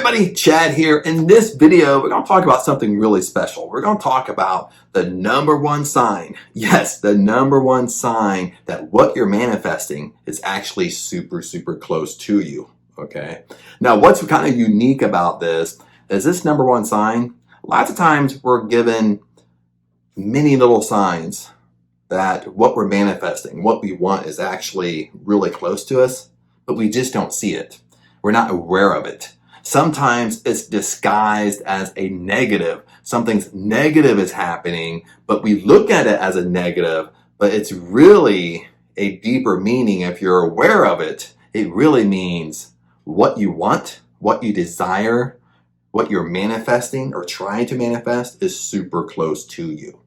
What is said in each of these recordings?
everybody, Chad here. In this video, we're going to talk about something really special. We're going to talk about the number one sign. Yes, the number one sign that what you're manifesting is actually super, super close to you. Okay. Now, what's kind of unique about this is this number one sign. Lots of times we're given many little signs that what we're manifesting, what we want is actually really close to us, but we just don't see it. We're not aware of it. Sometimes it's disguised as a negative. Something's negative is happening, but we look at it as a negative, but it's really a deeper meaning. If you're aware of it, it really means what you want, what you desire, what you're manifesting or trying to manifest is super close to you.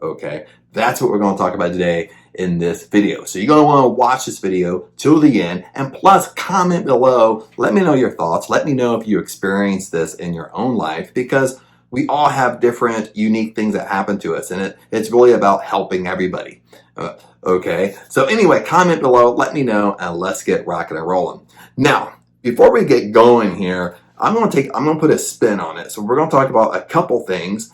Okay, that's what we're going to talk about today in this video. So you're going to want to watch this video till the end, and plus comment below. Let me know your thoughts. Let me know if you experience this in your own life, because we all have different unique things that happen to us, and it's really about helping everybody. Okay, so anyway, comment below, let me know, and let's get rocking and rolling. Now, before we get going here, I'm going to put a spin on it. So we're going to talk about a couple things.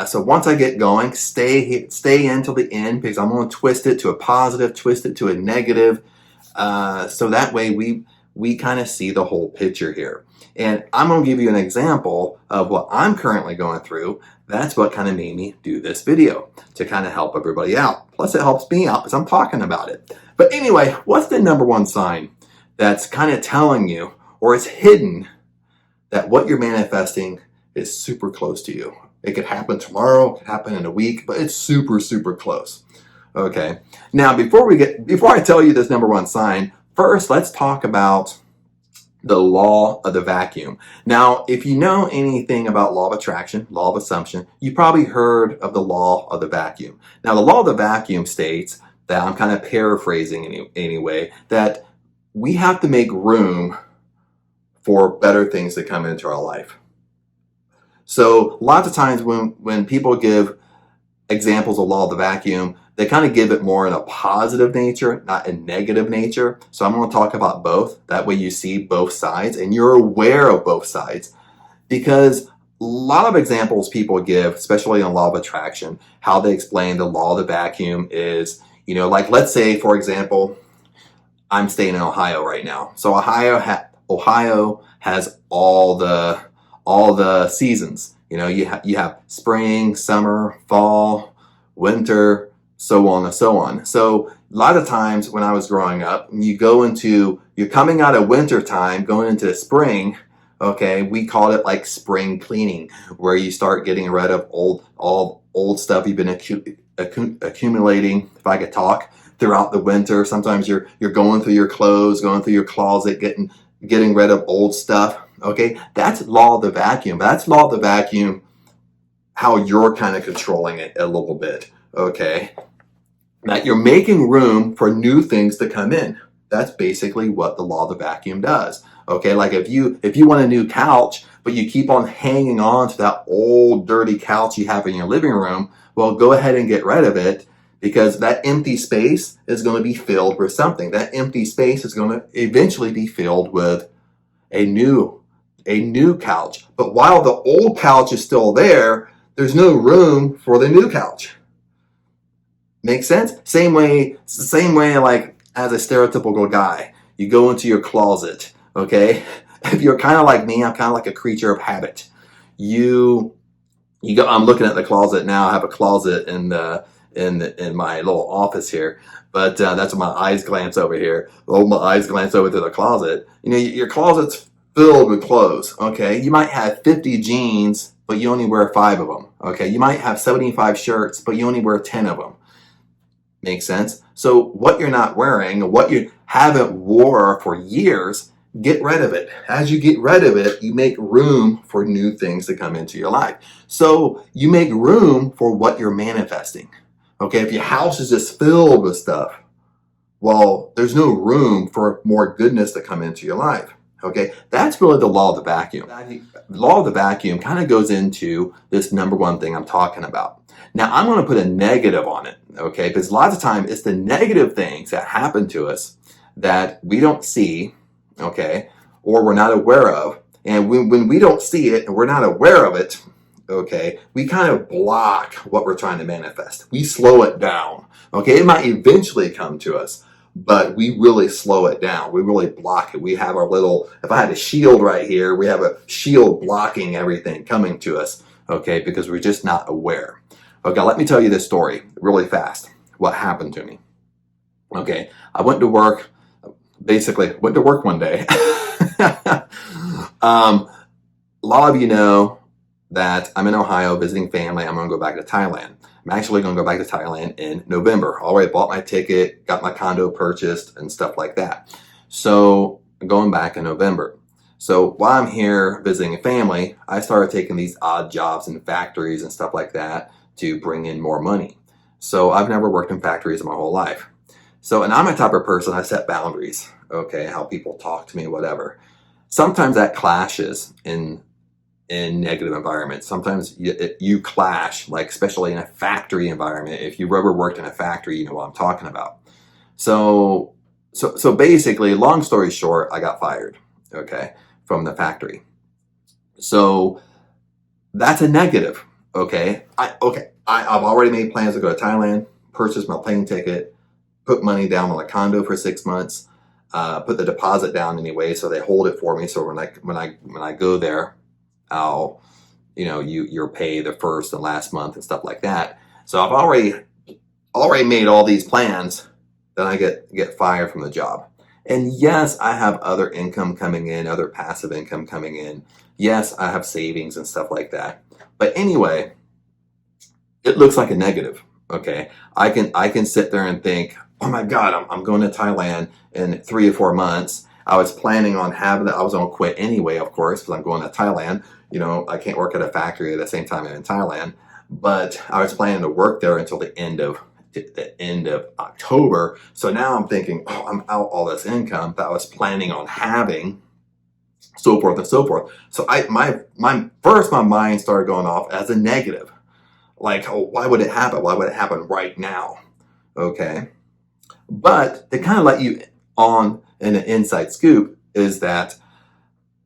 So once I get going, stay in till the end, because I'm going to twist it to a positive, twist it to a negative, so that way we kind of see the whole picture here. And I'm going to give you an example of what I'm currently going through. That's what kind of made me do this video, to kind of help everybody out. Plus it helps me out because I'm talking about it. But anyway, what's the number one sign that's kind of telling you, or it's hidden, that what you're manifesting is super close to you? It could happen tomorrow, it could happen in a week, but it's super, super close. Okay. Now, before I tell you this number one sign, first let's talk about the law of the vacuum. Now, if you know anything about law of attraction, law of assumption, you probably heard of the law of the vacuum. Now, the law of the vacuum states that, I'm kind of paraphrasing anyway, that we have to make room for better things to come into our life. So lots of times when people give examples of law of the vacuum, they kind of give it more in a positive nature, not a negative nature. So I'm going to talk about both. That way you see both sides and you're aware of both sides. Because a lot of examples people give, especially on law of attraction, how they explain the law of the vacuum is, like let's say, for example, I'm staying in Ohio right now. So Ohio has all the seasons. You have spring, summer, fall, winter, so on and so on. So a lot of times when I was growing up, you're coming out of winter time, going into spring. Okay, we called it like spring cleaning, where you start getting rid of old stuff you've been accumulating, if I could talk, throughout the winter. Sometimes you're going through your clothes, going through your closet, getting rid of old stuff. Okay, that's law of the vacuum. That's law of the vacuum, how you're kind of controlling it a little bit. Okay, that you're making room for new things to come in. That's basically what the law of the vacuum does. Okay, like if you want a new couch, but you keep on hanging on to that old dirty couch you have in your living room, well, go ahead and get rid of it, because that empty space is going to be filled with something. That empty space is going to eventually be filled with a new couch. But while the old couch is still there, there's no room for the new couch. Make sense? Same way like as a stereotypical guy, you go into your closet, okay? If you're kind of like me, I'm kind of like a creature of habit. You go, I'm looking at the closet now. I have a closet in my little office here, but that's when my eyes glance over here. Oh, my eyes glance over to the closet. Your closet's filled with clothes. Okay, you might have 50 jeans, but you only wear 5 of them. Okay, you might have 75 shirts, but you only wear 10 of them. Make sense? So what you're not wearing, what you haven't wore for years, get rid of it. As you get rid of it, you make room for new things to come into your life. So you make room for what you're manifesting. Okay, if your house is just filled with stuff, well, there's no room for more goodness to come into your life. Okay, that's really the law of the vacuum. The law of the vacuum kind of goes into this number one thing I'm talking about. Now, I'm going to put a negative on it, okay, because lots of times it's the negative things that happen to us that we don't see, okay, or we're not aware of, And when we don't see it and we're not aware of it, okay, we kind of block what we're trying to manifest. We slow it down. Okay, it might eventually come to us, but we really slow it down. We really block it. We have our little, if I had a shield right here, we have a shield blocking everything coming to us, okay, because we're just not aware. Okay, let me tell you this story really fast. What happened to me? Okay, I went to work, basically went to work one day. A lot of you know that I'm in Ohio visiting family. I'm going to go back to Thailand. I'm actually going to go back to Thailand in November. I already bought my ticket, got my condo purchased, and stuff like that. So I'm going back in November. So while I'm here visiting family, I started taking these odd jobs in factories and stuff like that to bring in more money. So I've never worked in factories in my whole life. So, and I'm a type of person, I set boundaries, okay, how people talk to me, whatever. Sometimes that clashes in negative environments. Sometimes you clash, like especially in a factory environment. If you've ever worked in a factory, you know what I'm talking about. So basically, long story short, I got fired, okay, from the factory. So that's a negative, okay. I've already made plans to go to Thailand, purchase my plane ticket, put money down on a condo for 6 months, put the deposit down anyway, so they hold it for me. So when I go there, I'll, you'll pay the first and last month and stuff like that. So I've already made all these plans. Then I get fired from the job. And yes, I have other income coming in, other passive income coming in. Yes, I have savings and stuff like that. But anyway, it looks like a negative. Okay, I can sit there and think, oh my God, I'm going to Thailand in 3 or 4 months. I was planning on having that. I was going to quit anyway, of course, because I'm going to Thailand. I can't work at a factory at the same time I'm in Thailand. But I was planning to work there until the end of October. So now I'm thinking, oh, I'm out all this income that I was planning on having, so forth and so forth. So my mind started going off as a negative. Like, oh, why would it happen? Why would it happen right now? Okay. But to kind of let you on in an inside scoop is that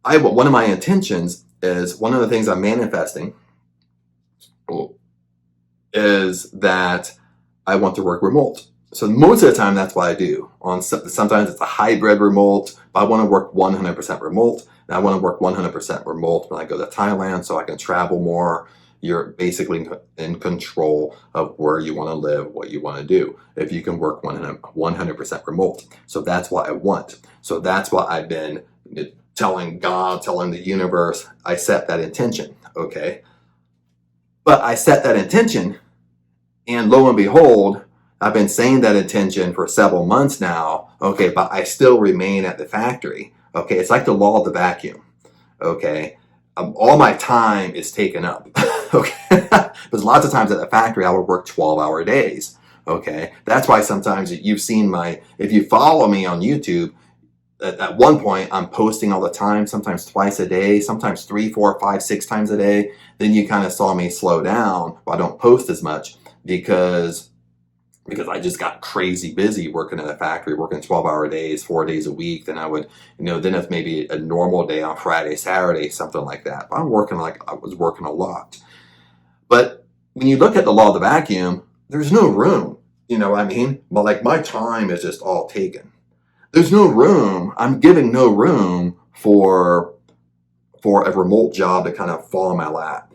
one of my intentions is, one of the things I'm manifesting is that I want to work remote. So most of the time, that's what I do. Sometimes it's a hybrid remote, but I want to work 100% remote. And I want to work 100% remote when I go to Thailand so I can travel more. You're basically in control of where you want to live, what you want to do, if you can work 100% remote. So that's what I want. So that's what I've been telling God, telling the universe. I set that intention, okay? But I set that intention, and lo and behold, I've been saying that intention for several months now, okay, but I still remain at the factory, okay? It's like the law of the vacuum, okay? All my time is taken up, okay? Because lots of times at the factory, I would work 12-hour days, okay? That's why sometimes you've seen if you follow me on YouTube, at one point, I'm posting all the time, sometimes twice a day, sometimes 3, 4, 5, 6 times a day. Then you kind of saw me slow down. I don't post as much because I just got crazy busy working in a factory, working 12-hour days, 4 days a week. Then I would, then if maybe a normal day on Friday, Saturday, something like that. But I was working a lot. But when you look at the law of the vacuum, there's no room. You know what I mean? But like my time is just all taken. There's no room. I'm giving no room for a remote job to kind of fall in my lap.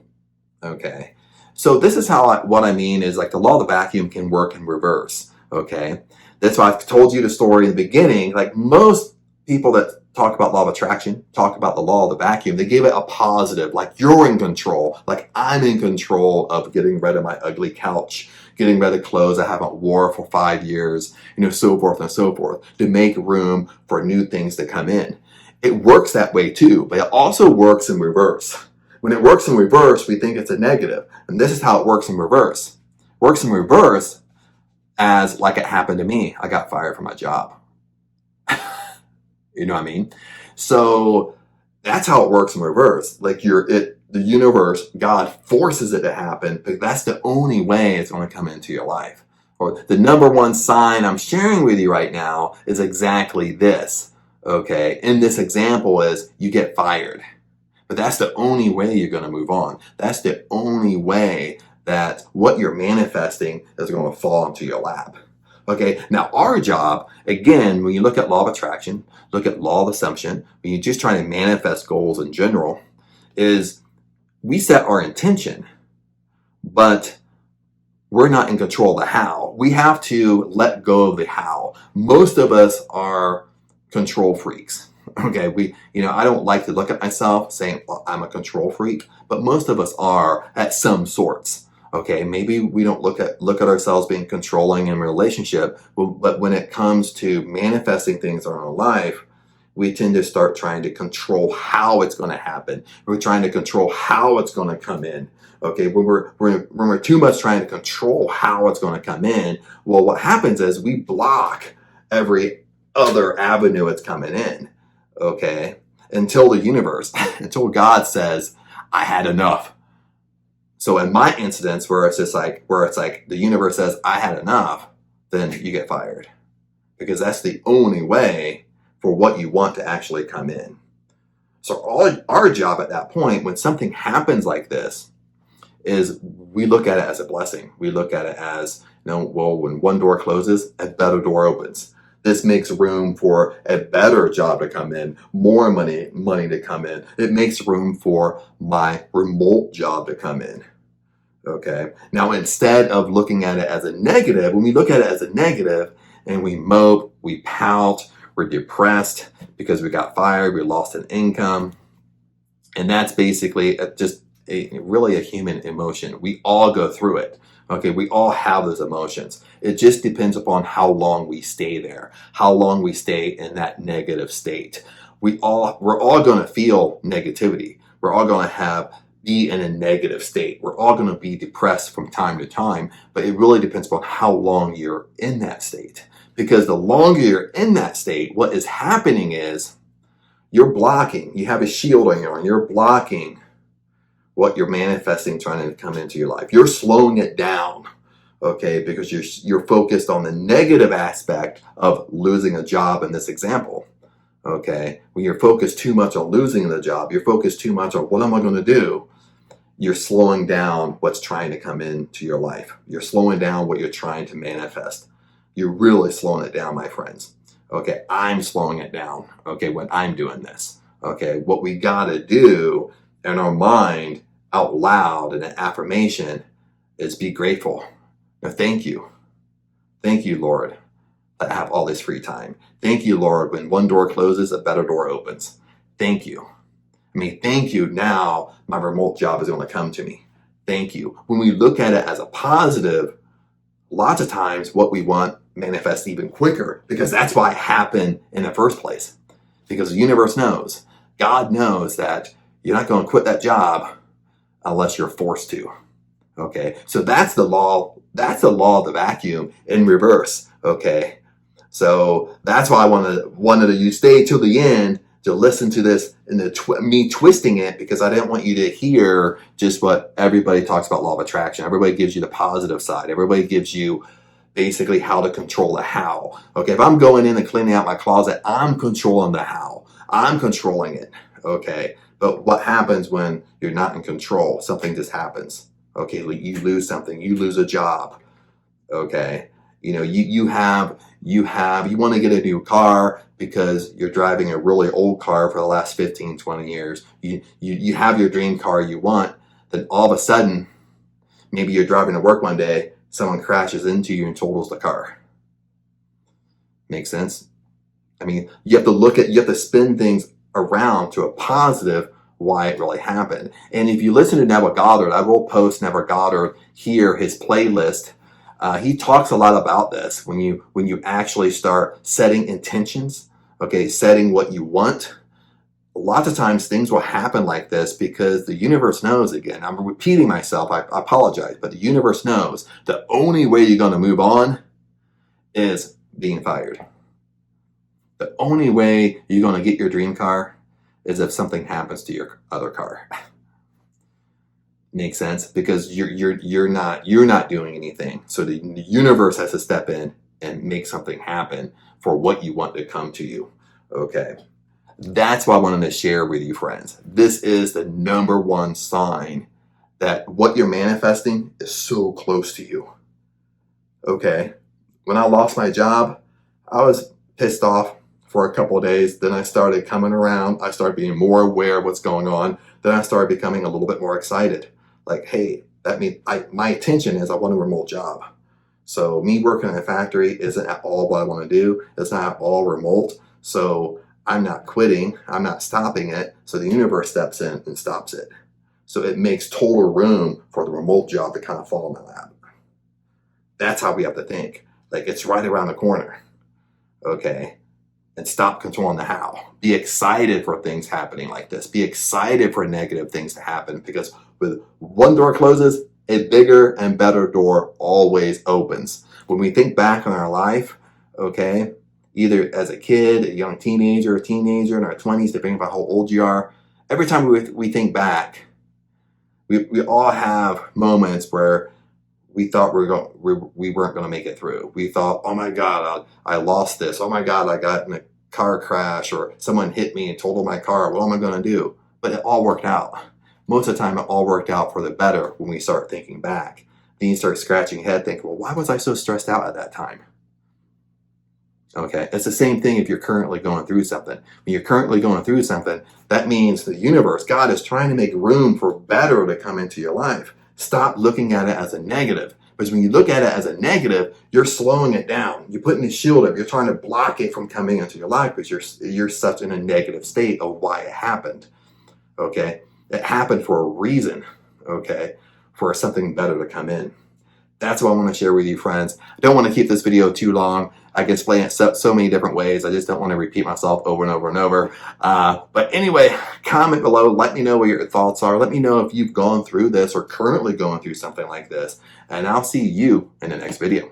Okay. So this is what I mean is like the law of the vacuum can work in reverse. Okay. That's why I told you the story in the beginning. Like most people that talk about law of attraction, talk about the law of the vacuum, they give it a positive, like you're in control, like I'm in control of getting rid of my ugly couch, getting rid of clothes I haven't wore for 5 years, so forth and so forth, to make room for new things to come in. It works that way too, but it also works in reverse. When it works in reverse, we think it's a negative. And this is how it works in reverse. It works in reverse as like it happened to me. I got fired from my job. You know what I mean? So that's how it works in reverse. Like the universe, God forces it to happen, but that's the only way it's going to come into your life. Or the number one sign I'm sharing with you right now is exactly this. Okay. In this example is you get fired. But that's the only way you're going to move on. That's the only way that what you're manifesting is going to fall into your lap. Okay, now our job, again, when you look at law of attraction, look at law of assumption, when you're just trying to manifest goals in general, is we set our intention, but we're not in control of the how. We have to let go of the how. Most of us are control freaks. Okay, I don't like to look at myself saying, well, I'm a control freak, but most of us are at some sorts. Okay, maybe we don't look at ourselves being controlling in a relationship, but when it comes to manifesting things in our life, we tend to start trying to control how it's going to happen. We're trying to control how it's going to come in. Okay, when we're too much trying to control how it's going to come in, well, what happens is we block every other avenue it's coming in. Okay, until until God says, I had enough. So in my incidents where it's like the universe says, I had enough, then you get fired. Because that's the only way for what you want to actually come in. So our job at that point, when something happens like this, is we look at it as a blessing. We look at it as, when one door closes, a better door opens. This makes room for a better job to come in, more money to come in. It makes room for my remote job to come in. Okay. Now, instead of looking at it as a negative, when we look at it as a negative and we mope, we pout, we're depressed because we got fired, we lost an income. And that's basically just really a human emotion. We all go through it. Okay, we all have those emotions. It just depends upon how long we stay there, how long we stay in that negative state. We're all going to feel negativity. We're all going to be in a negative state. We're all going to be depressed from time to time, but it really depends upon how long you're in that state. Because the longer you're in that state, what is happening is you're blocking. You have a shield on your arm. You're blocking what you're manifesting, trying to come into your life. You're slowing it down, okay, because you're focused on the negative aspect of losing a job in this example, okay? When you're focused too much on losing the job, you're focused too much on what am I going to do, you're slowing down what's trying to come into your life. You're slowing down what you're trying to manifest. You're really slowing it down, my friends. Okay, I'm slowing it down, okay, when I'm doing this. Okay, what we got to do in our mind out loud in an affirmation is be grateful. Now, thank you. Thank you, Lord, that I have all this free time. Thank you, Lord, when one door closes, a better door opens. Thank you. Thank you. Now my remote job is going to come to me. Thank you. When we look at it as a positive, lots of times what we want manifests even quicker, because that's why it happened in the first place. Because the universe knows, God knows that you're not going to quit that job unless you're forced to. Okay, so that's the law. That's the law of the vacuum in reverse. Okay, so that's why I wanted you to stay till the end to listen to this and me twisting it, because I didn't want you to hear just what everybody talks about law of attraction. Everybody gives you the positive side. Everybody gives you basically how to control the how. Okay, if I'm going in and cleaning out my closet, I'm controlling the how. I'm controlling it. Okay. But what happens when you're not in control? Something just happens. Okay, you lose something. You lose a job. Okay, you want to get a new car because you're driving a really old car for the last 15, 20 years. You have your dream car you want. Then all of a sudden, maybe you're driving to work one day, someone crashes into you and totals the car. Makes sense? You have to spin things around to a positive why it really happened. And if you listen to Neville Goddard, I will post Neville Goddard here, his playlist. He talks a lot about this. When you actually start setting intentions, okay, setting what you want, lots of times things will happen like this because the universe knows. Again, I'm repeating myself, I apologize, but the universe knows the only way you're going to move on is being fired. The only way you're going to get your dream car is if something happens to your other car. Makes sense? Because you're not doing anything. So the universe has to step in and make something happen for what you want to come to you. Okay. That's what I wanted to share with you, friends. This is the number one sign that what you're manifesting is so close to you. Okay. When I lost my job, I was pissed off for a couple of days. Then I started coming around. I started being more aware of what's going on. Then I started becoming a little bit more excited. Like, hey, that means my intention is I want a remote job. So me working in a factory isn't at all what I want to do. It's not at all remote. So I'm not quitting. I'm not stopping it. So the universe steps in and stops it. So it makes total room for the remote job to kind of fall in my lap. That's how we have to think. Like, it's right around the corner. Okay. And stop controlling the how. Be excited for things happening like this. Be excited for negative things to happen, because when one door closes, a bigger and better door always opens. When we think back on our life, okay, either as a kid, a young teenager, a teenager in our 20s, depending on how old you are, every time we think back, we all have moments where we thought we weren't going to make it through. We thought, oh my God, I lost this. Oh my God, I got in a car crash, or someone hit me and totaled my car. What am I going to do? But it all worked out. Most of the time, it all worked out for the better when we start thinking back. Then you start scratching your head thinking, well, why was I so stressed out at that time? Okay, it's the same thing if you're currently going through something. When you're currently going through something, that means the universe, God, is trying to make room for better to come into your life. Stop looking at it as a negative. Because when you look at it as a negative, you're slowing it down. You're putting a shield up. You're trying to block it from coming into your life because you're such in a negative state of why it happened. Okay? It happened for a reason. Okay? For something better to come in. That's what I want to share with you, friends. I don't want to keep this video too long. I can explain it so many different ways. I just don't want to repeat myself over and over and over. But anyway, comment below. Let me know what your thoughts are. Let me know if you've gone through this or currently going through something like this. And I'll see you in the next video.